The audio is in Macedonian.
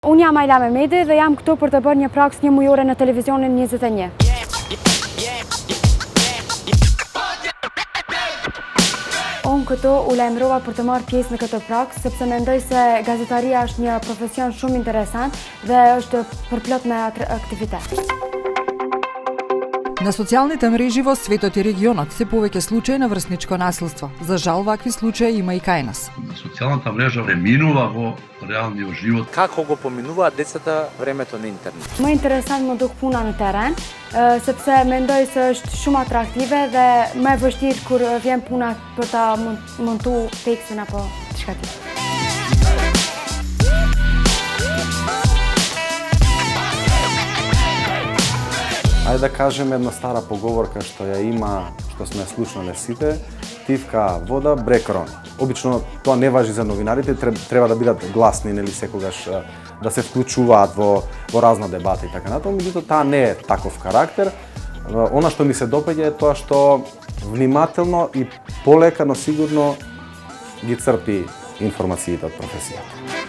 Unë jam Ajla Mehmeti dhe jam këtu për të bërë një praks 1 mujore në televizionin 21. Unë këtu u lajmërova për të marrë pjesë në këtë praks, sepse mendoj se gazetaria është një profesion shumë interesant dhe është përplot me aktivitet. На социјалните мрежи во светот и регионот се повеќе случаи на врсничко насилство. За жал, вакви случаи има и кај нас. Социјалната мрежа преминува во реалниот живот. Како го поминуваат децата времето на интернет? Më interesant më duk puna në teren, sepse mendoj se është shumë atraktive dhe më e vështirë kur vjen puna për ta montu tekstin apo diçka tjetër. Ајде да кажеме една стара поговорка што ја има, што сме слушнале сите, тивка вода, брег рони. Обично тоа не важи за новинарите, треба да бидат гласни, нели секогаш да се вклучуваат во разна дебата и така натаму, меѓутоа таа не е таков карактер. Она што ми се допаѓа е тоа што внимателно и полека, но сигурно ги црпи информациите од професијата.